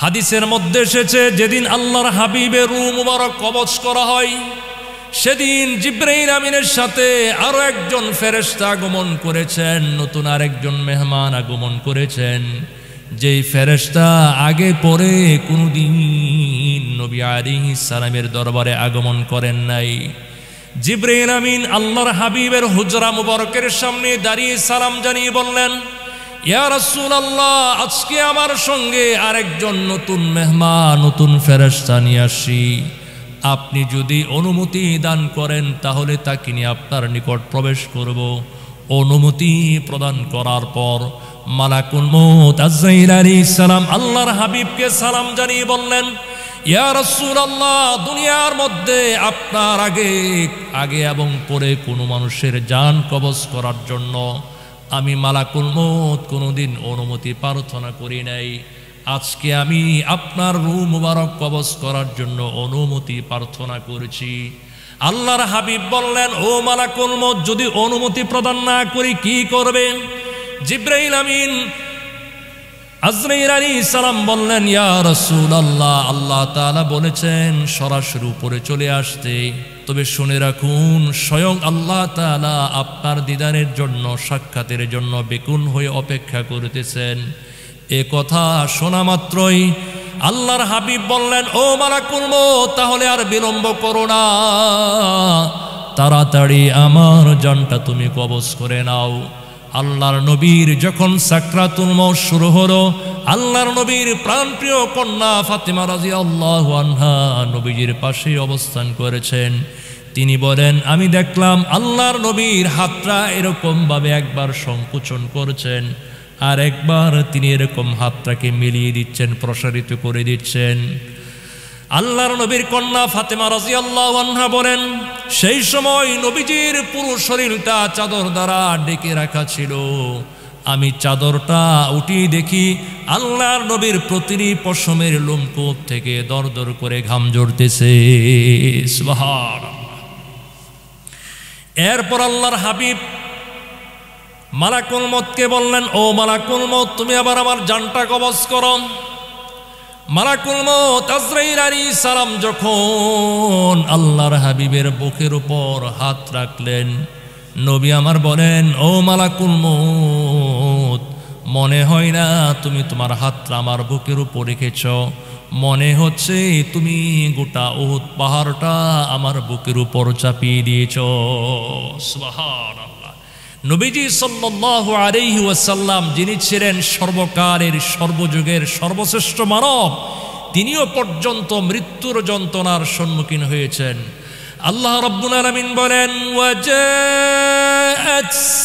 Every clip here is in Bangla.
হাদিসের মধ্যে এসেছে যেদিন আল্লাহর হাবিবের রূহ মুবারক কবজ করা হয় সেদিন জিবরাইল আমিনের সাথে আরো একজন ফেরেশতা আগমন করেছেন, নতুন আরেকজন মেহমান আগমন করেছেন, যেই ফেরেশতা আগে পরে কোনোদিন নবী আলাইহিস সালামের দরবারে আগমন করেন নাই। জিবরাইল আমিন আল্লাহর হাবিবের হুজরা মুবারকের সামনে দাঁড়িয়ে সালাম জানিয়ে বললেন, ইয়া রাসূলুল্লাহ, আজকে আমার সঙ্গে আরেকজন নতুন মেহমান, নতুন ফেরেশতা নিয়ে আসি, আপনি যদি অনুমতি দান করেন তাহলে তাকে নিয়ে আপনার নিকট প্রবেশ করব। অনুমতি প্রদান করার পর মালাকুল মউত আজরাইল আলাইহিস সালাম আল্লাহর হাবিবকে সালাম জানিয়ে বললেন, ইয়া রাসূলুল্লাহ, দুনিয়ার মধ্যে আপনার আগে এবং পরে কোনো মানুষের জান কবজ করার জন্য আমি মালাকুল মউত কোনোদিন অনুমতি প্রার্থনা করি নাই। আজকে আমি আপনার রূহ মুবারক কবজ করার জন্য অনুমতি প্রার্থনা করেছি। আল্লাহর হাবিব বললেন, ও মালাকুল মউত, যদি অনুমতি প্রদান না করি কি করবেন? জিবরাইল আমিন আজরাইল আলাইহিস সালাম বললেন, ইয়া রাসূলুল্লাহ, আল্লাহ তাআলা বলেছেন সরাসরি উপরে চলে আসতে, তবে শুনে রাখুন স্বয়ং আল্লাহ তাআলা আপনার দিদারের জন্য, সাক্ষাতের জন্য বেকুল হয়ে অপেক্ষা করতেছেন। এ কথা শোনা মাত্রই আল্লাহর হাবিব বললেন, ও মালাকুল মউত, তাহলে আর বিলম্ব করো না, তাড়াতাড়ি আমার জানটা তুমি কবজ করে নাও। আল্লাহর নবীর যখন সাকরাতুল মউত শুরু হলো, আল্লাহর নবীর প্রাণপ্রিয় কন্যা ফাতেমা রাদিয়াল্লাহু আনহা নবীজির পাশে অবস্থান করেছেন। তিনি বলেন, আমি দেখলাম আল্লাহর নবীর হাতটা এরকম ভাবে একবার সংকোচন করছেন, আর একবার তিনি এরকম হাতটাকে মিলিয়ে দিচ্ছেন, প্রসারিত করে দিচ্ছেন। আল্লাহর নবীর কন্যা ফাতেমা রাদিয়াল্লাহু আনহা বলেন, সেই সময় নবীজির পুরো শরীরটা চাদর দ্বারা ঢেকে রাখা ছিল। আমি চাদরটা উঠিয়ে দেখি আল্লাহর নবীর প্রতিটি পশমের লোমকূপ থেকে দরদর করে ঘাম ঝরতেছে। সুবহানাল্লাহ। এরপর আল্লাহর হাবিব মালাকুল মউতকে বললেন, ও মালাকুল মউত, তুমি আবার আমার জানটা কবজ করো। মালাকুল মউত আজরাইল আলাইহিস সালাম যখন আল্লাহর হাবিবের বুকের উপর হাত রাখলেন, নবী আমার বলেন, ও মালাকুল মউত, মনে হয় না তুমি তোমার হাতটা আমার বুকের উপর রেখেছ, মনে হচ্ছে তুমি গোটা উহুদ পাহাড়টা আমার বুকের উপর চাপিয়ে দিয়েছ। সুবহানাল্লাহ। নবীজি সাল্লাল্লাহু আলাইহি ওয়াসাল্লাম, যিনি ছিলেন সর্বকালের সর্বযুগের সর্বশ্রেষ্ঠ মানব, তিনিও পর্যন্ত মৃত্যুর যন্ত্রণার সম্মুখীন হয়েছেন। আল্লাহ রাব্বুল আলামিন বলেন, ওয়াজাআত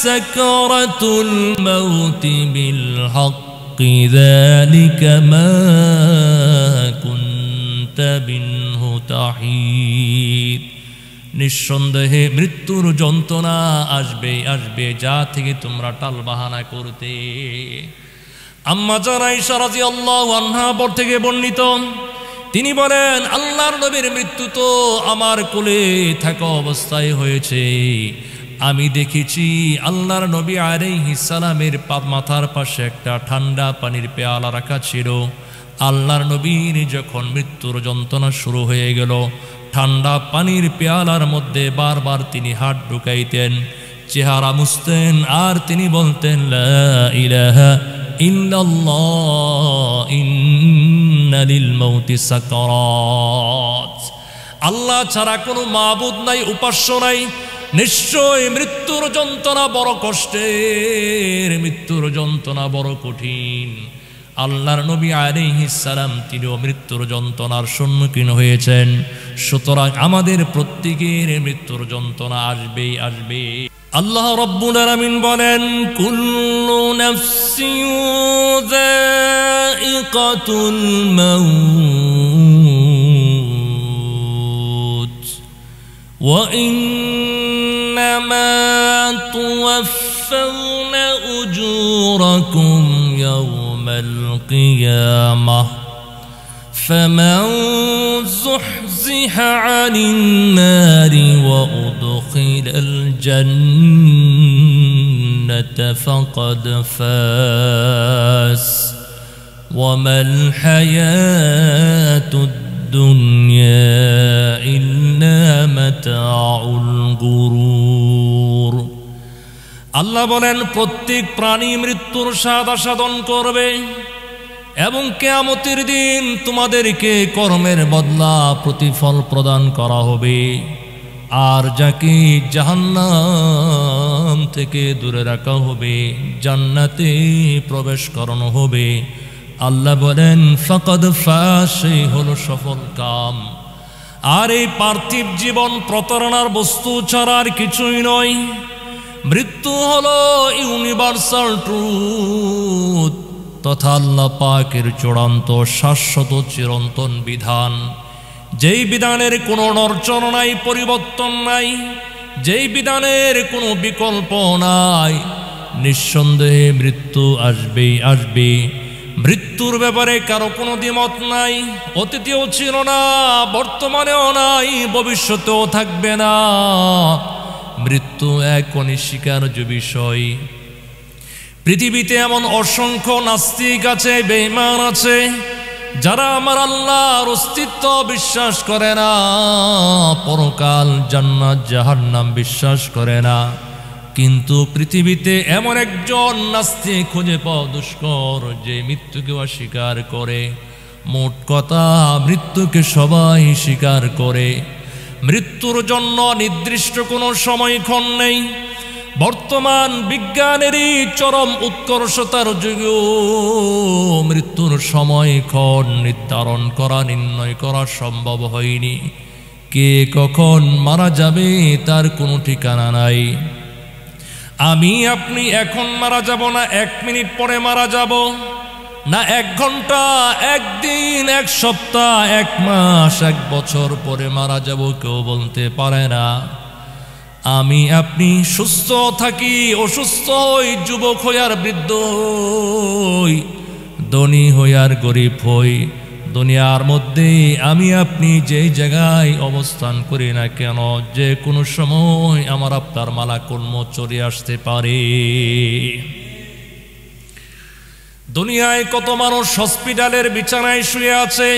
সাকরাতুল মাউতি বিল হাক্কি যালিকা মা কুনতা বিনহু তাহিদ। নিঃসন্দেহে মৃত্যুর যন্ত্রণা আসবে আসবে, যা থেকে তোমরা টাল বাহানা করতে। আম্মা জান আয়েশা রাদিয়াল্লাহু আনহা থেকে বর্ণিত, তিনি বলেন, আল্লাহর নবীর মৃত্যু তো আমার কোলে থাকা অবস্থায় হয়েছে। আমি দেখেছি আল্লাহর নবী আলাইহিস সালামের মাথার পাশে একটা ঠান্ডা পানির পেয়ালা রাখা ছিল। আল্লাহর নবীর যখন মৃত্যুর যন্ত্রণা শুরু হয়ে গেল, ঠান্ডা পানির পেয়ালার মধ্যে বারবার তিনি হাত ঢুকাইতেন, চেহারা মুছতেন, আর তিনি বলতেন, লা ইলাহা ইল্লাল্লাহ ইন্না লিল মাউতি সাকারাত। আল্লাহ ছাড়া কোনো মাবুদ নাই, উপাস্য নাই, নিশ্চয় মৃত্যুর যন্ত্রণা বড় কষ্টের, মৃত্যুর যন্ত্রণা বড় কঠিন। আল্লাহর নবী আলাইহিস সালাম তিনিও মৃত্যুর যন্ত্রণার সম্মুখীন হয়েছেন। সুতরাং আমাদের প্রত্যেকের মৃত্যুর যন্ত্রণা আসবেই আসবে। আল্লাহ রাব্বুল আলামিন বলেন, কুল্লু নাফসিন যায়িকাতুল মাউত ওয়া ইন্নামা তুওয়াফাউনা উজুরাকুম ইয়াওমাল কিয়ামাহ فمن زحزح عن النار وأدخل الجنة فقد فاز ওয়ামাল হায়াতুদ দুনিয়া ইল্লা মাতাউল গুরুর। আল্লাহ বলেন প্রত্যেক প্রাণী মৃত্যুর স্বাদ আস্বাদন করবে এবং কিয়ামতের দিন তোমাদেরকে কর্মের বদলা প্রতিফল প্রদান করা হবে। আর যাকে জাহান্নাম থেকে দূরে রাখা হবে জান্নাতে প্রবেশ করানো হবে। আল্লাহ বলেন ফাকাদ ফাজ, সেই হলো সফল কাম। আর এই পার্থিব জীবন প্রতারণার বস্তু ছাড়া আর কিছুই নয়। মৃত্যু হলো ইউনিভার্সাল ট্রুথ তথা আল্লাহ পাকের চূড়ান্ত শাশ্বত চিরন্তন বিধান, যেই বিধানের কোনো নড়চড় নাই, পরিবর্তন নাই, যেই বিধানের কোনো বিকল্প নাই। নিঃসন্দেহে মৃত্যু আসবেই আসবে। মৃত্যুর ব্যাপারে কারো কোনো দ্বিমত নাই। অতীতেও ছিল না, বর্তমানেও নাই, ভবিষ্যতেও থাকবে না। মৃত্যু এক অনিস্বীকার্য বিষয়। পৃথিবীতে এমন অসংখ্য নাস্তিক আছে, বেঈমান আছে, যারা আমার আল্লাহর অস্তিত্ব বিশ্বাস করে না, পরকাল, জান্নাত, জাহান্নাম বিশ্বাস করে না। কিন্তু পৃথিবীতে এমন একজন নাস্তিক খুঁজে পাওয়া দুষ্কর যে মৃত্যুকে অস্বীকার করে। মোট কথা, মৃত্যুকে সবাই স্বীকার করে। মৃত্যুর জন্য নির্দিষ্ট কোনো সময়ক্ষণ নেই। বর্তমান বিজ্ঞানেরই চরম উৎকর্ষতার যুগেও মৃত্যুর সময়ক্ষণ নির্ধারণ করা, নির্ণয় করা সম্ভব হয়নি। কে কখন মারা যাবে তার কোনো ঠিকানা নাই। আমি আপনি এখন মারা যাব না 1 মিনিট পরে মারা যাব, না 1 ঘন্টা, 1 দিন, 1 সপ্তাহ, 1 মাস, 1 বছর পরে মারা যাব, কেউ বলতে পারে না। আমি আপনি সুস্থ থাকি, অসুস্থ হই, যুবক হই আর বৃদ্ধ হই, ধনী হই আর গরিব হই, দুনিয়ার মধ্যে আমি আপনি যেই জায়গায় অবস্থান করি না কেন, যে কোনো সময় আমার আপনার মালাকুল মউত চলে আসতে পারে। দুনিয়ায় কত মানুষ হসপিটালের বিছানায় শুয়ে আছে,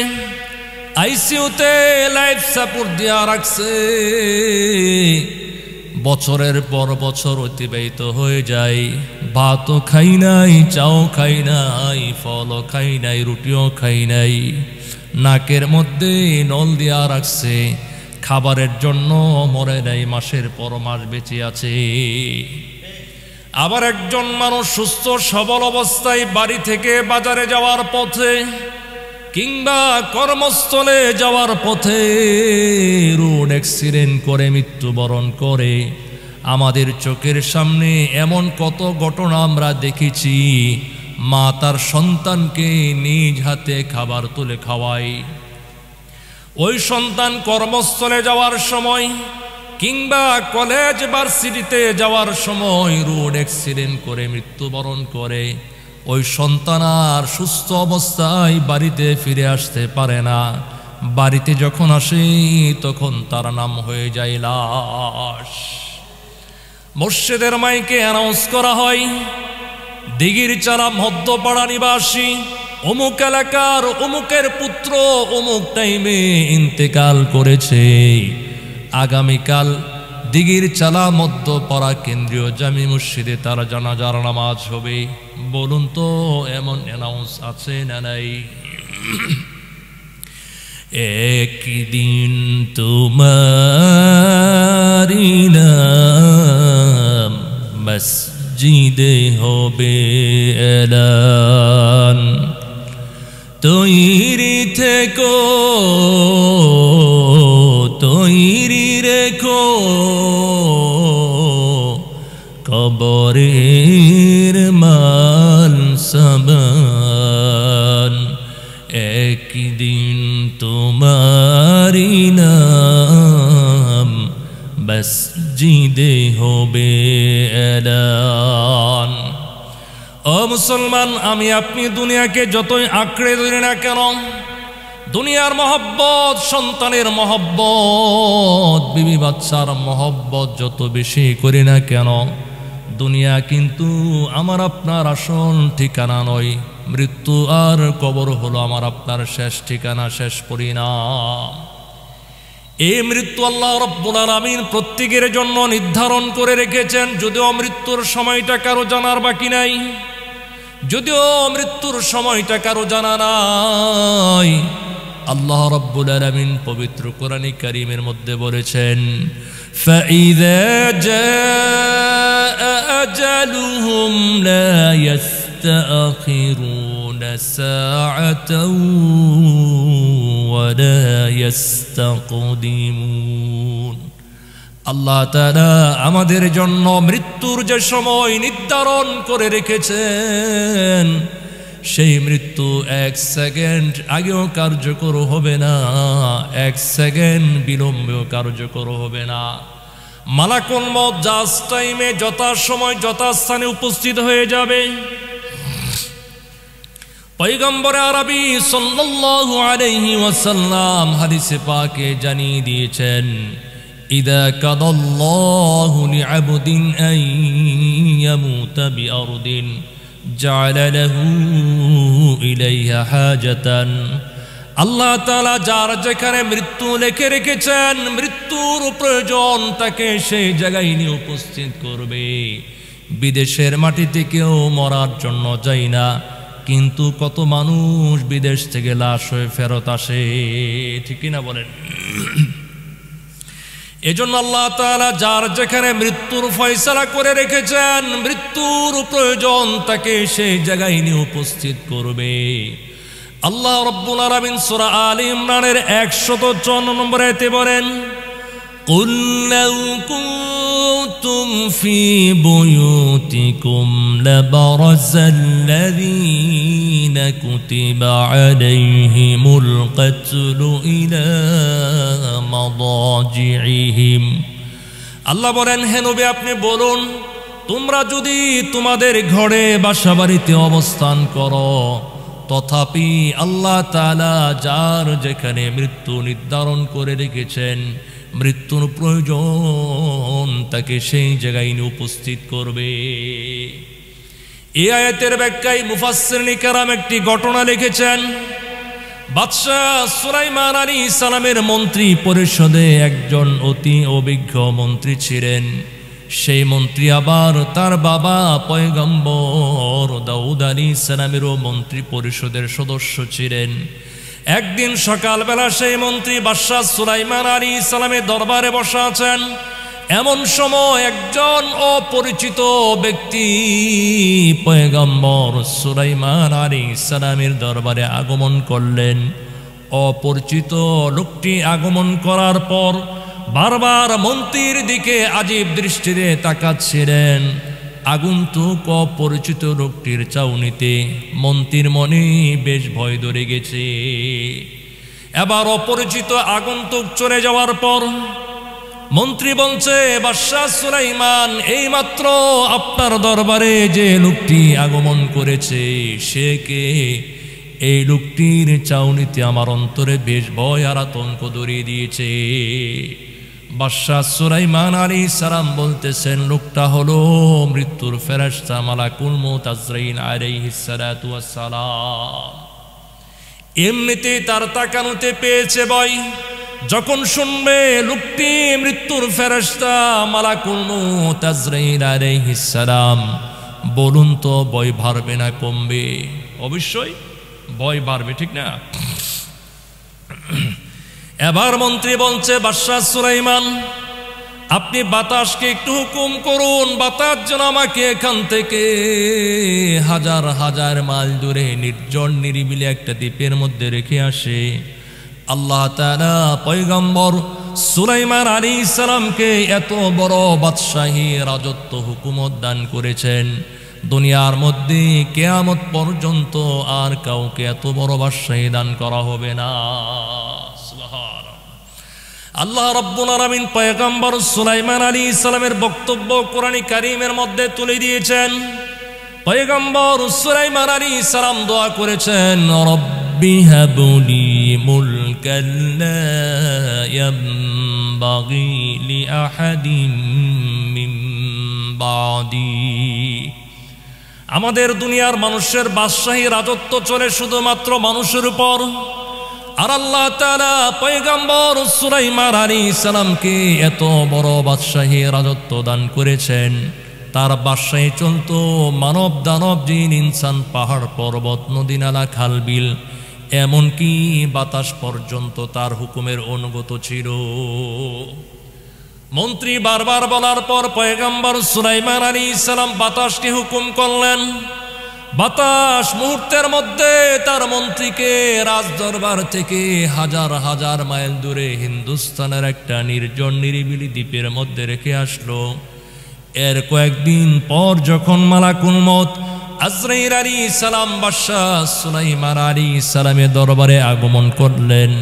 আইসিইউতে লাইফ সাপোর্ট দেওয়া রাখছে। বছরের পর বছর অতিবাহিত হয়ে যায়, ভাতও খাই নাই, চাও খাই নাই, ফলও খাই নাই, রুটিও খাই নাই, নাকের মধ্যে নল দেওয়া রাখছে, খাবারের জন্য মরে নাই, মাসের পর মাস বেঁচে আছে। আবার একজন মানুষ সুস্থ সবল অবস্থায় বাড়ি থেকে বাজারে যাওয়ার পথে কিংবা কর্মস্থলে যাওয়ার পথে রোড অ্যাক্সিডেন্ট করে মৃত্যুবরণ করে। আমাদের চোখের সামনে এমন কত ঘটনা আমরা দেখেছি। মা তার সন্তানকে নিজ হাতে খাবার তুলে খাওয়ায়। ওই সন্তান কর্মস্থলে যাওয়ার সময় কিংবা কলেজ ভার্সিটিতে যাওয়ার সময় রোড অ্যাক্সিডেন্ট করে মৃত্যুবরণ করে। ওই সন্তান আর সুস্থ অবস্থায় বাড়িতে ফিরে আসতে পারে না। বাড়িতে যখন আসে তখন তার নাম হয়ে যায় লাশ। মসজিদের মাইকে অ্যানাউন্স করা হয়, দিঘির চারা মধ্যপাড়া নিবাসী অমুক এলাকার অমুকের পুত্র অমুক টাইমে ইন্তেকাল করেছে। আগামীকাল দিঘির চালা মধ্যপাড়া কেন্দ্রীয় জামি মসজিদে তার জানাজার নামাজ হবে। বলুন তো এমন অ্যানাউন্স আছে না নাই? একদিন তোমারি নাম মসজিদে হবে এলান, তৈরি থেকো তৈরি রেখো কবরের মাল সামান। একদিন তোমারি নাম মসজিদে হবে এলান। ও মুসলমান, আমি আপনি দুনিয়াকে যতই আঁকড়ে ধরি না কেন, দুনিয়ার মহব্বত, সন্তানের মহব্বত, বিবি বাচ্চার মহব্বত যত বেশি করি না কেন, দুনিয়া কিন্তু আমার আপনার আসল ঠিকানা নয়। মৃত্যু আর কবর হলো আমার আপনার শেষ ঠিকানা, শেষ পরিণাম। এই মৃত্যু আল্লাহ রাব্বুল আলামিন প্রত্যেকের জন্য নির্ধারণ করে রেখেছেন। যদিও মৃত্যুর সময়টা কারো জানার বাকি নাই, যদিও মৃত্যুর সময়টা কারো জানা নাই, আল্লাহ রাব্বুল আলামিন পবিত্র কোরআনে কারীমের মধ্যে বলেছেন, فَإِذَا جَاءَ أَجَلُهُمْ لَا يَسْتَأْخِرُونَ سَاعَةً وَلَا يَسْتَقْدِمُونَ। আল্লাহ তাআলা আমাদের জন্য মৃত্যুর যে সময় নির্ধারণ করে রেখেছেন, সেই মৃত্যু 1 সেকেন্ড আগেও কার্যকর হবে না, 1 সেকেন্ড বিলম্বেও কার্যকর হবে না। মালাকুল মউত জাস্ট টাইমে যথাসময় যথাস্থানে উপস্থিত হয়ে যাবে। পয়গম্বর আরবি সাল্লাল্লাহু আলাইহি ওয়াসাল্লাম হাদিসে পাকে জানিয়ে দিয়েছেন, ইদা কাদাল্লাহু লিআবদিন আন ইয়ামুতা বিআরদিন জাআলা লাহু ইলাইহা হাজাতান। আল্লাহ তাআলা যার যেখানে মৃত্যু লিখে রেখেছেন, মৃত্যুর প্রয়োজন, তাকে সেই জায়গায় নিয়ে উপস্থিত করবে। বিদেশের মাটিতে কেউ মরার জন্য যায় না, কিন্তু কত মানুষ বিদেশ থেকে লাশ হয়ে ফেরত আসে, ঠিক না বলেন? এজন্য আল্লাহ তাআলা যার যেখানে মৃত্যুর ফয়সালা করে রেখেছেন, মৃত্যুর প্রয়োজন, তাকে সেই জায়গায় নিয়ে উপস্থিত করবে। আল্লাহ রাব্বুল আলামিন সূরা আলে ইমরানের 154 নম্বর আয়াতে বলেন, কুল লাউ কুনতুম ফি বুয়ুতিকুম লাবারাযাল্লাযীনা কুতিবা আলাইহিমুল কাতলু ইলা মাদাজিইহিম। আল্লাহ বলেন, হে নবী আপনি বলুন, তোমরা যদি তোমাদের ঘরে বাসাবাড়িতে অবস্থান করো, তথাপি আল্লাহ তাআলা যার যেখানে মৃত্যু নির্ধারণ করে রেখেছেন, মৃত্যুর প্রয়োজন, তাকে সেই জায়গায় নিয়ে উপস্থিত করবে। এই আয়াতের ব্যাখ্যায় মুফাসসিরিন কিরাম একটি ঘটনা লিখেছেন। বাদশাহ সুলাইমান আলাইহিস সালামের মন্ত্রী পরিষদে একজন অতি অভিজ্ঞ মন্ত্রী ছিলেন। সেই মন্ত্রী আবার তার বাবা পয়গম্বর দাউদ আলাইহিস সালামেরও মন্ত্রী পরিষদের সদস্য ছিলেন। একদিন সকালবেলা সেই মন্ত্রী বাদশাহ সুলাইমান আলাইহিস সালামের দরবারে বসা আছেন। এমন সময় একজন অপরিচিত ব্যক্তি পয়গম্বর সুলাইমান আলাইহিস সালামের দরবারে আগমন করলেন। অপরিচিত লোকটি আগমন করার পর বারবার মন্ত্রীর দিকে আজীব দৃষ্টিতে তাকাচ্ছিলেন। আগন্তুক অপরিচিত লোকটির চাউনিতে মন্ত্রীর মনে বেশ ভয় ধরে গেছে। এবার অপরিচিত আগন্তুক চলে যাওয়ার পর মন্ত্রী বলছে, বাদশাহ সুলাইমান, এইমাত্র আপনার দরবারে যে লোকটি আগমন করেছে সে কে? এই লোকটির চাউনিতে আমার অন্তরে বেশ ভয় আর আতঙ্ক ধরিয়ে দিয়েছে। বাদশাহ সুলাইমান আলাইহিস সালাম বলতেছেন, লোকটা হলো মৃত্যুর ফেরেশতা মালাকুল মউত আজরাইল আলাইহিস সালাতু ওয়াস সালাম। এমনিতে তার তাকানোতে পেয়েছে ভয়। যখন শুনবে লোকটি মৃত্যুর ফেরেশতা মালাকুল মউত আজরাইল আলাইহিস সালাম, বলুন তো ভয় বাড়বে না কমবে? অবশ্যই ভয় বাড়বে, ঠিক না? এবার মন্ত্রী বলছে, বাদশাহ সুলাইমান, আপনি বাতাসকে একটু হুকুম করুন, বাতাস যেন আমাকে এখান থেকে হাজার হাজার মাইল দূরে নির্জন নিরিবিলি একটা দ্বীপের মধ্যে রেখে আসে। আল্লাহ তাআলা পয়গম্বর সুলাইমান আলাইহিস সালামকে এত বড় বাদশাহী রাজত্ব হুকুমত দান করেছেন, দুনিয়ার মধ্যে কিয়ামত পর্যন্ত আর কাউকে এত বড় বাদশাহী দান করা হবে না। আল্লাহ রাব্বুল আলামিন পয়গম্বর সুলাইমান আলাইহিস সালামের বক্তব্য কোরআনে কারীমের মধ্যে তুলে দিয়েছেন। পয়গম্বর সুলাইমান আলাইহিস সালাম দোয়া করেছেন, রব্বি হাবলি মুলকান লা ইয়ানবাগি লিআহাদিন মিন বাদি। আমাদের দুনিয়ার মানুষের বাদশাহী রাজত্ব চলে শুধুমাত্র মানুষের উপর, আর আল্লাহ তাআলা পয়গম্বর সুলাইমান আলাইহিস সালামকে এত বড় বাদশাহী রাজত্ব দান করেছেন। তার বাদশাহী চলত মানব দানব জিন ইনসান, পাহাড় পর্বত, নদী নালা, খাল বিল, এমনকি বাতাস পর্যন্ত তার হুকুমের অনুগত ছিল। মন্ত্রী বারবার বলার পর পয়গম্বর সুলাইমান আলাইহিস সালাম বাতাসকে হুকুম করলেন। বাতাস মুহূর্তের মধ্যে তার মন্ত্রীকে রাজদরবার থেকে হাজার হাজার মাইল দূরে হিন্দুস্তানের একটা নির্জন নিরিবিলি দ্বীপের মধ্যে রেখে আসলো। এর কয়েকদিন পর যখন মালাকুল মউত আজরাইল আলাইহিস সালাম বাদশাহ সুলাইমান আলাইহিস সালামের দরবারে আগমন করলেন,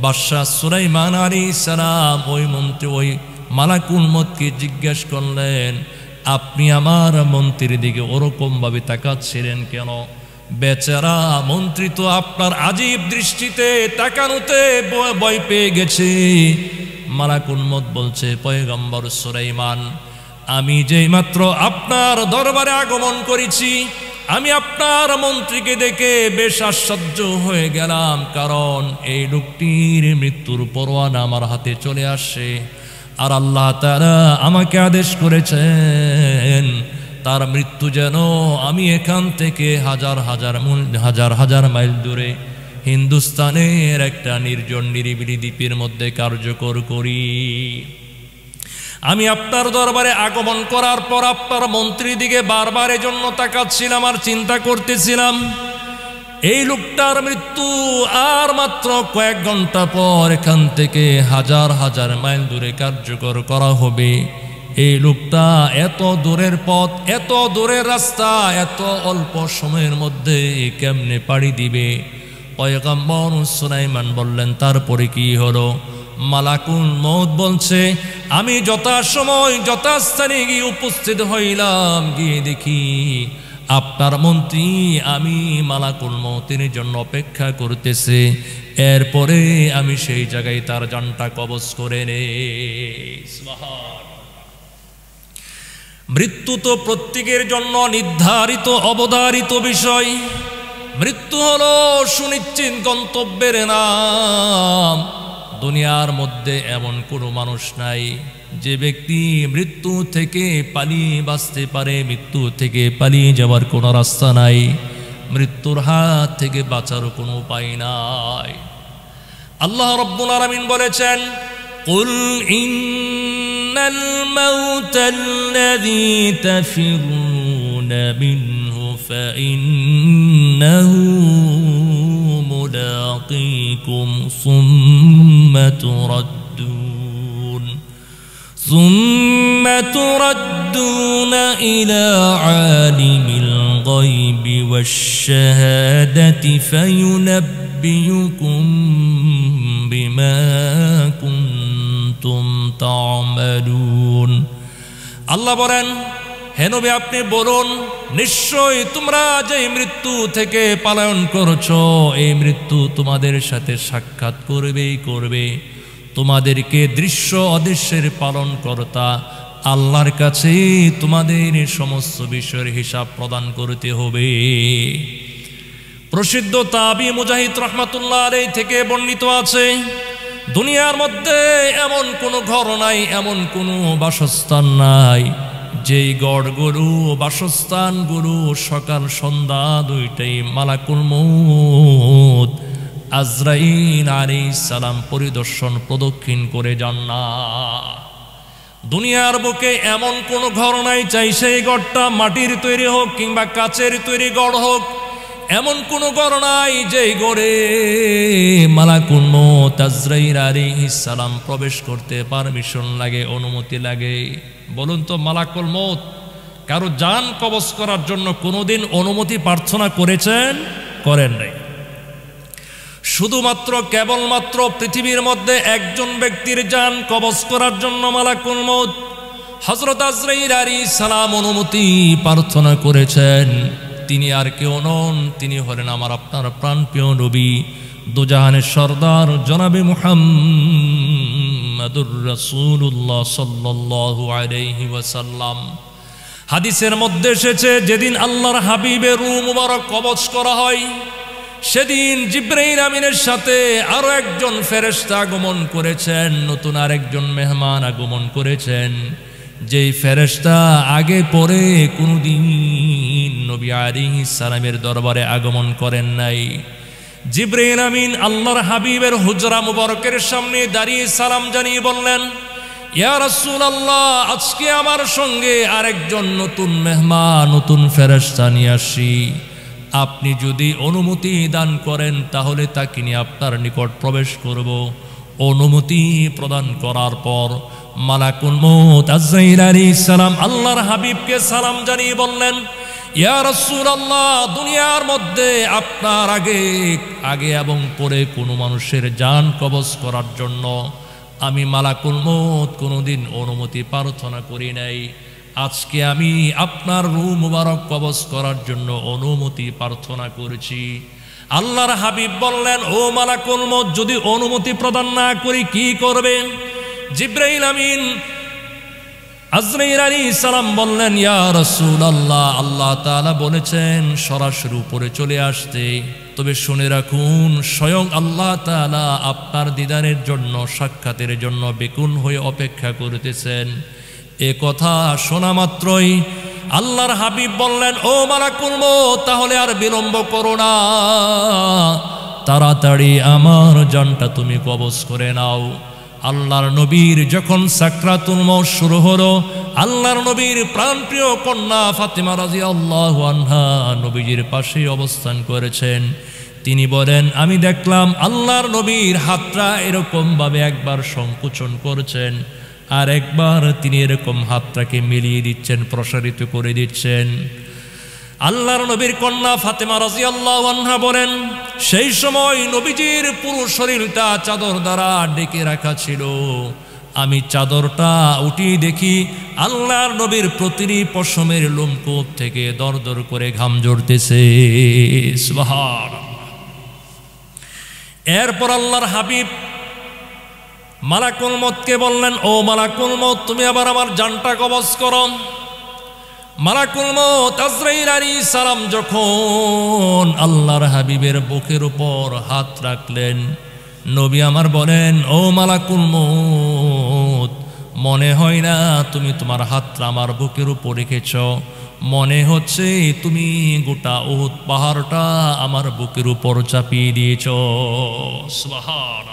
বাদশাহ সুলাইমান আলাইহিস সালাম ওই মন্ত্রী ওই মালাকুল মউতকে জিজ্ঞেস করলেন, আপনি আমার মন্ত্রীর দিকে ওরকম ভাবে তাকাচ্ছিলেন কেন? বেচারা মন্ত্রী তো আপনার আজীব দৃষ্টিতে তাকানোতে ভয় পেয়ে গেছে। মালাকুল মউত বলছে, পয়গম্বর সুলাইমান, আমি যেই মাত্র আপনার দরবারে আগমন করেছি, আমি আপনার মন্ত্রীকে দেখে বেশ আশ্চর্য হয়ে গেলাম, কারণ এই লোকটির মৃত্যুর পরোয়ানা আমার হাতে চলে আসে, আর আল্লাহ তাআলা আমাকে আদেশ করেছেন তার মৃত্যু যেন আমি এখান থেকে হাজার হাজার মাইল দূরে হিন্দুস্তানের একটা নির্জন নিরিবিলি দ্বীপের মধ্যে কার্যকর করি। আমি আপনার দরবারে আগমন করার পর আপনার মন্ত্রীর দিকে বারবার এজন্য তাকাচ্ছিলাম আর চিন্তা করতেছিলাম, এই লোকটার মৃত্যু আর মাত্র কয়েক ঘন্টা পর এখান থেকে হাজার হাজার মাইল দূরে কার্যকর করা হবে। এই লোকটা এত দূরের পথ, এত দূরের রাস্তা, এত অল্প সময়ের মধ্যে কেমনে পাড়ি দিবে? পয়গম্বর সুলাইমান বললেন, তারপরে কি হলো? মালাকুল মউত বলছে, আমি যথাসময় যথাস্থানে গিয়ে উপস্থিত হইলাম, গিয়ে দেখি আপনার মন্ত্রী আমি মালাকুল মউতের জন্য অপেক্ষা করতেছে। এরপরে আমি সেই জায়গায় তার জানটা কবজ করে নেই। মৃত্যু তো প্রত্যেকের জন্য নির্ধারিত অবধারিত বিষয়। মৃত্যু হলো সুনিশ্চিত গন্তব্যের নাম। দুনিয়ার মধ্যে এমন কোনো মানুষ নাই যে ব্যক্তি মৃত্যু থেকে পালিয়ে বাঁচতে পারে। মৃত্যু থেকে পালিয়ে যাওয়ার কোনো রাস্তা নাই, মৃত্যুর হাত থেকে বাঁচারও কোনো উপায় নাই। আল্লাহ রাব্বুল আলামিন বলেছেন, কুল ইন্নাল মাউতাল্লাযী তাফিরুনা মিনহু ফাইন্নাহু মুলাকীকুম ثم تردون إلى عالم الغيب والشهادة فينبئكم بما كنتم تعملون। আল্লাহ বলেন, হে নবী আপনি বলুন, নিশ্চয়ই তোমরা যে মৃত্যু থেকে পলায়ন করছো, এই মৃত্যু তোমাদের সাথে সাক্ষাৎ করবে। তোমাদেরকে দৃশ্য অদৃশ্যের পালন কর্তা আল্লাহর কাছে তোমাদের সমস্ত বিষয়ের হিসাব প্রদান করতে হবে। প্রসিদ্ধ তাবি মুজাহিদ রাহমাতুল্লাহ আলাইহি থেকে বর্ণিত আছে, দুনিয়ার মধ্যে এমন কোনো ঘর নাই, এমন কোনো বাসস্থান নাই যেই গড়গুলো বাসস্থানগুলো সকাল সন্ধ্যা দুইটাই মালাকুল মউত আজরাইল আলাইহিস সালাম পরিদর্শন প্রদক্ষিণ করে যান না। দুনিয়ার বুকে এমন কোনো ঘর নাই, চাই সেই ঘরটা মাটির তৈরি হোক কিংবা কাচের তৈরি গড় হোক, এমন কোনো ঘর নাই যেই ঘরে মালাকুল মউত আজরাইল আলাইহিস সালাম প্রবেশ করতে পারমিশন লাগে, অনুমতি লাগে। বলুন তো, মালাকুল মউত কারো জান কবজ করার জন্য কোনোদিন অনুমতি প্রার্থনা করেছেন? করেন নাই। শুধুমাত্র কেবলমাত্র পৃথিবীর মধ্যে একজন ব্যক্তির জান কবজ করার জন্য মালাকুল মউত হযরত আজরাইল আলাইহিস সালাম অনুমতি প্রার্থনা করেছেন। তিনি আর কেউ নন, তিনি হলেন আমার আপনার প্রাণপ্রিয় নবী, দুজাহানের সরদার জনাবে মুহাম্মাদুর রাসূলুল্লাহ সাল্লাল্লাহু আলাইহি ওয়াসাল্লাম। হাদিসের মধ্যে এসেছে যেদিন আল্লাহর হাবিবের রূহ মুবারক কবজ করা হয় সেদিন জিবরাইল আমিনের সাথে আরো একজন ফেরেশতা আগমন করেছেন, নতুন আরেকজন মেহমান আগমন করেছেন, যেই ফেরেশতা আগে পরে কোনদিন নবী আলাইহিস সালামের দরবারে আগমন করেন নাই। জিবরাইল আমিন আল্লাহর হাবিবের হুজরা মুবারকের সামনে দাঁড়িয়ে সালাম জানিয়ে বললেন, ইয়া রাসূলুল্লাহ, আজকে আমার সঙ্গে আরেকজন নতুন মেহমান, নতুন ফেরেশতা নিয়ে আসি। আপনি যদি অনুমতি দান করেন তাহলে তাকে নিয়ে আপনার নিকট প্রবেশ করব। অনুমতি প্রদান করার পর মালাকুল মউত আজরাইল আলাইহিস সালাম আল্লাহর হাবিবকে সালাম জানিয়ে বললেন, ইয়া রাসূলুল্লাহ, দুনিয়ার মধ্যে আপনার আগে এবং পরে কোনো মানুষের জান কবজ করার জন্য আমি মালাকুল মউত কোনোদিন অনুমতি প্রার্থনা করি নাই। আজকে আমি আপনার রূহ মুবারক কবজ করার জন্য অনুমতি প্রার্থনা করেছি। আল্লাহর হাবিব বললেন, ও মালাকুল মউত, যদি অনুমতি প্রদান না করি কি করবে? জিবরাইল আমিন আজরাইল আলাইহিস সালাম বললেন, ইয়া রাসূলুল্লাহ, আল্লাহ তাআলা বলেছেন সরাসরি উপরে চলে আসতে, তবে শুনে রাখুন স্বয়ং আল্লাহ তাআলা আপনার দিদারের জন্য, সাক্ষাতের জন্য বেকুল হয়ে অপেক্ষা করতেছেন। এ কথা শোনা মাত্রই আল্লাহর হাবিব বললেন, ও মালাকুল মউত, তাহলে আর বিলম্ব করো না, তাড়াতাড়ি আমার জানটা তুমি কবজ করে নাও। আল্লাহর নবীর যখন সাকরাতুল মউত শুরু হলো, আল্লাহর নবীর প্রাণপ্রিয় কন্যা ফাতেমা রাদিয়াল্লাহু আনহা নবীজির পাশে অবস্থান করেছেন। তিনি বলেন, আমি দেখলাম আল্লাহর নবীর হাতটা এরকম ভাবে একবার সংকোচন করছেন, আর একবার তিনি এরকম হাতটাকে মিলিয়ে দিচ্ছেন, প্রসারিত করে দিচ্ছেন। আল্লাহর নবীর কন্যা ফাতেমা রাদিয়াল্লাহু আনহা বলেন, সেই সময় নবীজির পুরো শরীরটা চাদর দ্বারা ঢেকে রাখা ছিল। আমি চাদরটা উঠিয়ে দেখি আল্লাহর নবীর প্রতিটি পশমের লোমকূপ থেকে দরদর করে ঘাম ঝরতেছে। সুবহানাল্লাহ। এরপর আল্লাহর হাবিব মালাকুল মউতকে বললেন, ও মালাকুল মউত, তুমি আবার আমার জানটা কবজ করো। মালাকুল মউত আজরাইল আলাইহিস সালাম যখন আল্লাহর হাবিবের বুকের উপর হাত রাখলেন, নবী আমার বলেন, ও মালাকুল মউত, মনে হয় না তুমি তোমার হাতটা আমার বুকের উপর রেখেছ, মনে হচ্ছে তুমি গোটা উহুদ পাহাড়টা আমার বুকের উপর চাপিয়ে দিয়েছ। সুবহানাল্লাহ।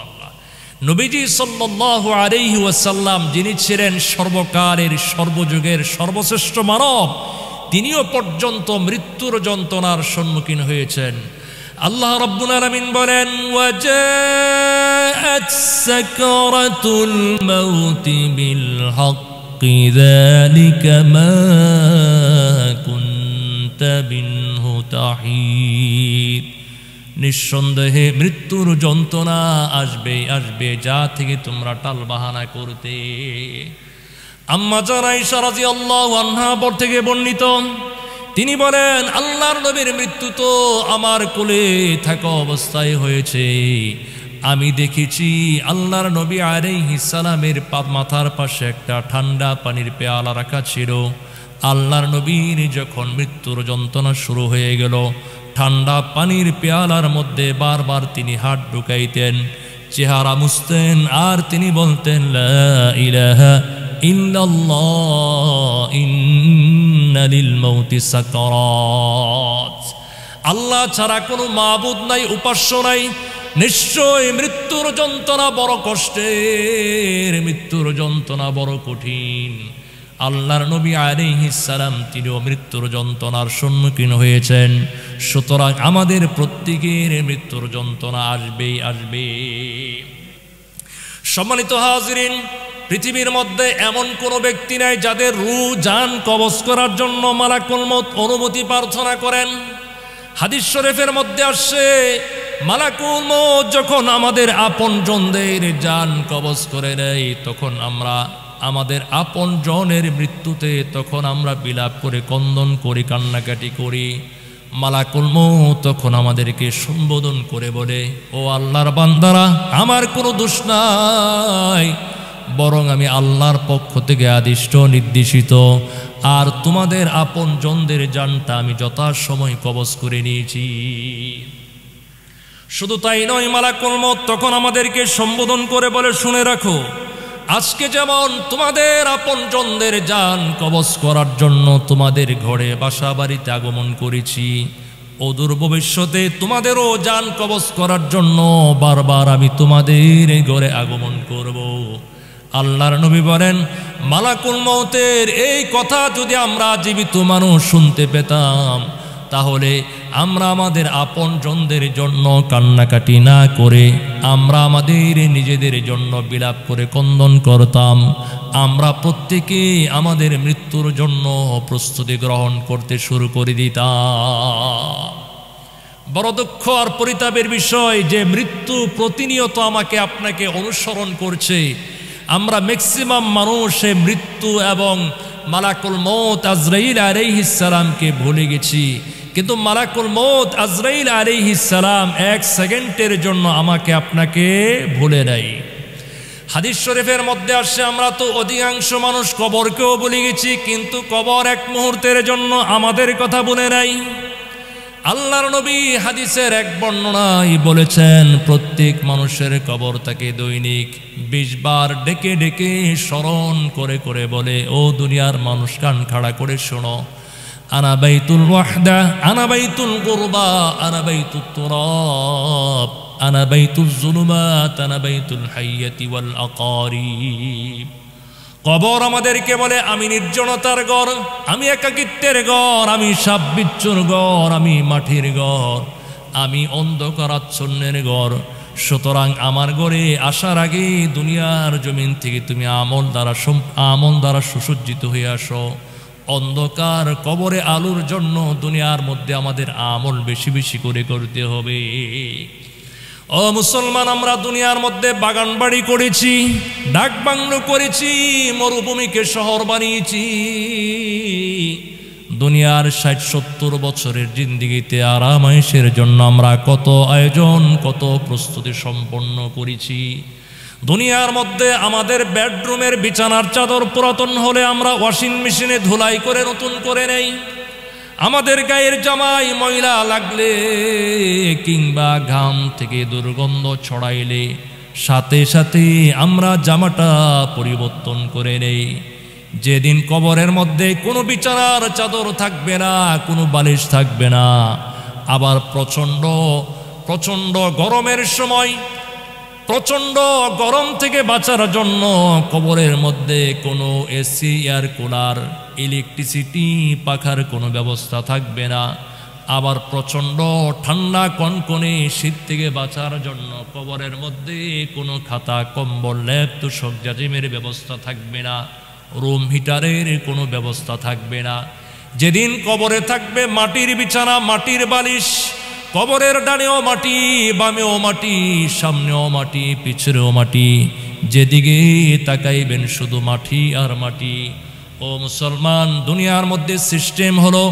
নবীজি সাল্লাল্লাহু আলাইহি ওয়াসাল্লাম, যিনি ছিলেন সর্বকালের সর্বযুগের সর্বশ্রেষ্ঠ মানব, তিনিও পর্যন্ত মৃত্যুর যন্ত্রণার সম্মুখীন হয়েছেন। আল্লাহ রাব্বুল আলামিন বলেন, ওয়াজাআত সাকরাতুল মাউতি বিল হাক্কি যালিকা মা কুনতা বিনহু তাহিদ। নিঃসন্দেহে মৃত্যুর যন্ত্রণা আসবে আসবে, যা থেকে তোমরা টাল বাহানা করতে। আম্মা জান আয়েশা রাদিয়াল্লাহু আনহা থেকে বর্ণিত, তিনি বলেন, আল্লাহর নবীর মৃত্যু তো আমার কোলে থাকা অবস্থায় হয়েছে। আমি দেখেছি আল্লাহর নবী আলাইহিস সালামের মাথার পাশে একটা ঠান্ডা পানির পেয়ালা রাখা ছিল। আল্লাহর নবীর যখন মৃত্যুর যন্ত্রণা শুরু হয়ে গেল, ঠান্ডা পানির পেয়ালার মধ্যে বারবার তিনি হাত ঢুকাইতেন, চেহারা মুছতেন, আর তিনি বলতেন, লা ইলাহা ইল্লাল্লাহ ইন্না লিল মাউতি সাকারাত। আল্লাহ ছাড়া কোনো মাবুদ নাই, উপাস্য নাই, নিশ্চয় মৃত্যুর যন্ত্রণা বড় কষ্টের, মৃত্যুর যন্ত্রণা বড় কঠিন। আল্লাহর নবী আলাইহিস সালাম তিনিও মৃত্যুর যন্ত্রণার সম্মুখীন হয়েছেন। সুতরাং আমাদের প্রত্যেকের মৃত্যুর যন্ত্রণা আসবেই আসবে। সম্মানিত হাজিরিন, পৃথিবীর মধ্যে এমন কোনো ব্যক্তি নাই যাদের রূহ জান কবজ করার জন্য মালাকুল মউত অনুমতি প্রার্থনা করেন। হাদিস শরীফের মধ্যে আসছে, মালাকুল মউত যখন আমাদের আপনজনদের জান কবজ করে নেয়, তখন আমরা আমাদের আপন জনের মৃত্যুতে তখন আমরা বিলাপ করে, কন্দন করি, কান্নাকাটি করি। মালাকুল মউত তখন আমাদেরকে সম্বোধন করে বলে, ও আল্লাহর বান্দারা, আমার কোনো দোষ নাই, বরং আমি আল্লাহর পক্ষ থেকে আদিষ্ট নির্দেশিত। আর তোমাদের আপন জনদের জানটা আমি যথাসময় কবজ করে নিয়েছি। শুধু তাই নয়, মালাকুল মউত তখন আমাদেরকে সম্বোধন করে বলে, শুনে রাখো, আজকে যেমন তোমাদের আপন জনদের জান কবজ করার জন্য তোমাদের ঘরে বাসা বাড়িতে আগমন করেছি, অদূর ভবিষ্যতে তোমাদেরও জান কবজ করার জন্য বারবার আমি তোমাদের ঘরে আগমন করব। আল্লাহর নবী বলেন, মালাকুল মউতের এই কথা যদি আমরা জীবিত মানুষ শুনতে পেতাম, তাহলে আমরা আমাদের আপন জনদের জন্য কান্নাকাটি না করে আমরা আমাদের নিজেদের জন্য বিলাপ করে ক্রন্দন করতাম। আমরা প্রত্যেকে আমাদের মৃত্যুর জন্য প্রস্তুতি গ্রহণ করতে শুরু করে দিতাম। বড় দুঃখ আর পরিতাপের বিষয় যে মৃত্যু প্রতিনিয়ত আমাকে আপনাকে অনুসরণ করছে। আমরা ম্যাক্সিমাম মানুষ মৃত্যু এবং মালাকুল মউত আজরাইল আলাইহিস সালামকে ভুলে গেছি, কিন্তু মালাকুল মউত আজরাইল আলাইহিস সালাম এক সেকেন্ডের জন্য আমাকে আপনাকে ভুলে নাই। হাদিস শরীফের মধ্যে আসছে, আমরা তো অধিকাংশ মানুষ কবরকেও ভুলে গেছি, কিন্তু কবর এক মুহূর্তের জন্য আমাদের কথা ভুলে নাই। আল্লাহর নবী হাদিসের এক বর্ণনায় বলেছেন, প্রত্যেক মানুষের কবর তাকে দৈনিক 20 বার ডেকে ডেকে স্মরণ করে করে বলে, ও দুনিয়ার মানুষ কান খাড়া করে শোনো, আনা বাইতুল ওয়াহদা, আনা বাইতুল গুরবা, আনা বাইতুত তুরাব, আনা বাইতুল যুলুমাত, আনা বাইতুল হাইয়াতি ওয়াল আকারিব। কবর আমাদেরকে বলে, আমি নির্জনতার ঘর, আমি একাকিত্বের ঘর, আমি সাপ বিচ্ছুর ঘর, আমি মাটির ঘর, আমি অন্ধকারাচ্ছন্নের ঘর। সুতরাং আমার ঘরে আসার আগে দুনিয়ার জমিন থেকে তুমি আমল দ্বারা সুসজ্জিত হয়ে আসো। অন্ধকার কবরে আলোর জন্য দুনিয়ার মধ্যে আমাদের আমল বেশি বেশি করে করতে হবে। ও মুসলমান, আমরা দুনিয়ার মধ্যে বাগান বাড়ি করেছি, ডাক বাংলো করেছি, মরুভূমিকে শহর বানিয়েছি। দুনিয়ার 60-70 বছরের জিন্দিগিতে আরাম আয়েশের জন্য আমরা কত আয়োজন, কত প্রস্তুতি সম্পন্ন করেছি। দুনিয়ার মধ্যে আমাদের বেডরুমের বিছানার চাদর পুরাতন হলে আমরা ওয়াশিং মেশিনে ধুলাই করে নতুন করে নেই। আমাদের গায়ের জামাই ময়লা লাগলে কিংবা ঘাম থেকে দুর্গন্ধ ছড়াইলে সাথে সাথে আমরা জামাটা পরিবর্তন করে নেই। যেদিন কবরের মধ্যে কোনো বিছানার চাদর থাকবে না, কোনো বালিশ থাকবে না, আবার প্রচণ্ড প্রচণ্ড গরমের সময় প্রচণ্ড গরম থেকে বাঁচার জন্য কবরের মধ্যে কোনো এসি, এয়ার কুলার, ইলেকট্রিসিটি, পাখার কোনো ব্যবস্থা থাকবে না। আবার প্রচণ্ড ঠান্ডা কনকনে শীত থেকে বাঁচার জন্য কবরের মধ্যে কোনো খাতা, কম্বল, ল্যাপ, তোশক, জাজিমের ব্যবস্থা থাকবে না। রুম হিটারের কোনো ব্যবস্থা থাকবে না। যেদিন কবরে থাকবে মাটির বিছানা, মাটির বালিশ, কবরের ডানেও মাটি, বামেও মাটি, সামনেও মাটি, পিছনেও মাটি, যেদিকে তাকাইবেন শুধু মাটি আর মাটি। ও মুসলমান, দুনিয়ার মধ্যে সিস্টেম হলো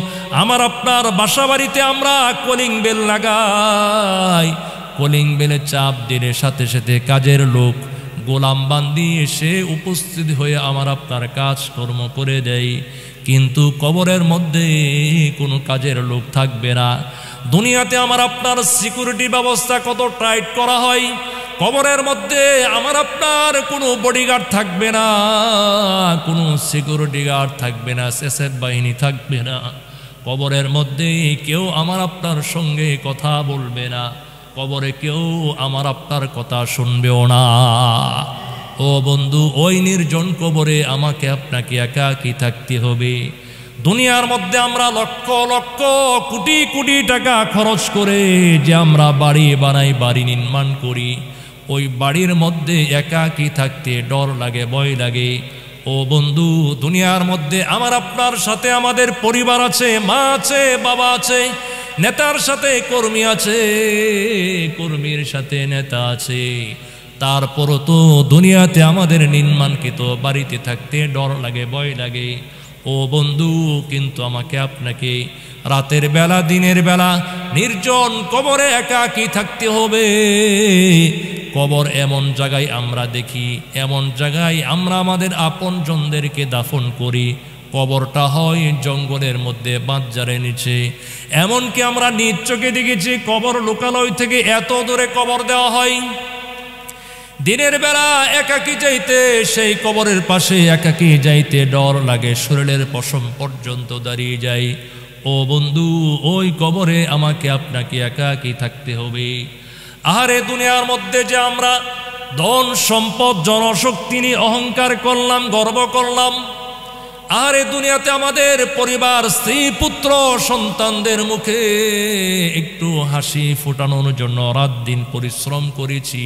আমার আপনার বাসা বাড়িতে আমরা কলিং বেল লাগাই। কলিং বেলে চাপ দিলে সাথে সাথে কাজের লোক গোলাম বান্দি এসে উপস্থিত হয়ে আমার আপনার কাজকর্ম করে দেয়। কিন্তু কবরের মধ্যে কোনো কাজের লোক থাকবে না। দুনিয়াতে আমার আপনার সিকিউরিটি ব্যবস্থা কত টাইট করা হয়, কবরের মধ্যে আমার আপনার কোনো বডিগার্ড থাকবে না, কোনো সিকিউরিটি গার্ড থাকবে না, এসএফ বাহিনী থাকবে না। কবরের মধ্যে কেউ আমার আপনার সঙ্গে কথা বলবে না, কবরে কেউ আমার আপনার কথা শুনবেও না। ও বন্ধু, ওই নির্জন কবরে আমাকে আপনাকে একাকী থাকতে হবে। দুনিয়ার মধ্যে আমরা লক্ষ লক্ষ কোটি কোটি টাকা খরচ করে যে আমরা বাড়ি বানাই, বাড়ি নির্মাণ করি, ওই বাড়ির মধ্যে একাকী থাকতে ডর লাগে, ভয় লাগে। ও বন্ধু, দুনিয়ার মধ্যে আমার আপনার সাথে আমাদের পরিবার আছে, মা আছে, বাবা আছে, নেতার সাথে কর্মী আছে, কর্মীর সাথে নেতা আছে। তারপরও তো দুনিয়াতে আমাদের নির্মাণকৃত বাড়িতে থাকতে ডর লাগে, ভয় লাগে। ও ও বন্ধু, কিন্তু আমাকে আপনাকে রাতের বেলা দিনের বেলা নির্জন কবরে একাকী থাকতে হবে। কবর এমন জায়গায় আমরা দেখি, এমন জায়গায় আমরা আমাদের আপনজনদেরকে দাফন করি, কবরটা হয় জঙ্গলের মধ্যে বাঁধজারের নিচে। এমনকি আমরা নিজ চোখে দেখেছি কবর লোকালয় থেকে এত দূরে কবর দেওয়া হয়। দিনের বেলা একাকী যাইতে, সেই কবরের পাশে একাকী যাইতে ডর লাগে, শরীরের পশম পর্যন্ত দাঁড়িয়ে যায়। ও বন্ধু, ওই কবরে আমাকে আপনাকে একাকী থাকতে হবে। আরে দুনিয়ার মধ্যে যে আমরা ধন সম্পদ জনশক্তি নিয়ে অহংকার করলাম, গর্ব করলাম, আর এই দুনিয়াতে আমাদের পরিবার, স্ত্রী, পুত্র, সন্তানদের মুখে একটু হাসি ফোটানোর জন্য রাত দিন পরিশ্রম করেছি,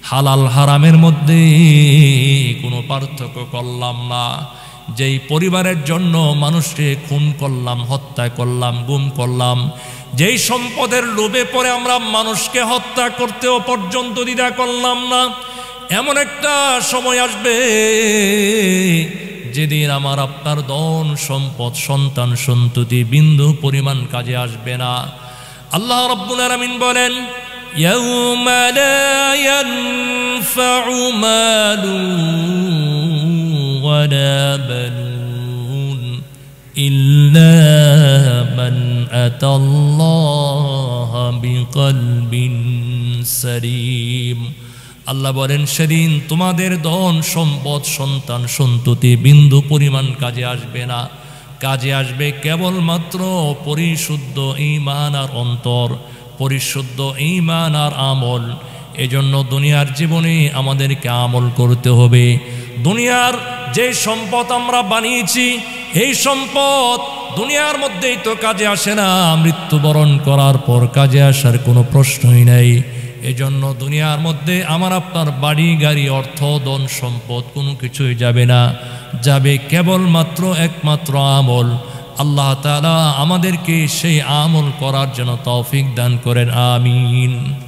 হালাল হারামের মধ্যে কোনো পার্থক্য করলাম না। যেই পরিবারের জন্য মানুষকে খুন করলাম, হত্যা করলাম, গুম করলাম, যেই সম্পদের লোভে পড়ে আমরা মানুষকে হত্যা করতেও পর্যন্ত দ্বিধা করলাম না, এমন একটা সময় আসবে যেদিন আমার আপনার ধন সম্পদ সন্তান সন্ততি বিন্দু পরিমাণ কাজে আসবে না। আল্লাহ রাব্বুল আলামিন বলেন, ইয়াউমা লা ইয়ানফাউ মালুন ওয়ালা বানুন ইল্লা মান আতাল্লাহা বিকলবিন সালিম। আল্লাহ বলেন, সেদিন তোমাদের ধন সম্পদ সন্তান সন্ততি বিন্দু পরিমাণ কাজে আসবে না। কাজে আসবে কেবলমাত্র পরিশুদ্ধ ঈমান আর অন্তর, পরিশুদ্ধ ঈমান আর আমল। এজন্য দুনিয়ার জীবনে আমাদেরকে আমল করতে হবে। দুনিয়ার যে সম্পদ আমরা বানিয়েছি, এই সম্পদ দুনিয়ার মধ্যেই তো কাজে আসে না, মৃত্যুবরণ করার পর কাজে আসার কোনো প্রশ্নই নাই। এজন্য দুনিয়ার মধ্যে আমার আপনার বাড়ি গাড়ি অর্থ ধন সম্পদ কোনো কিছুই যাবে না, যাবে কেবলমাত্র একমাত্র আমল। আল্লাহ তাআলা আমাদেরকে সেই আমল করার জন্য তৌফিক দান করেন, আমিন।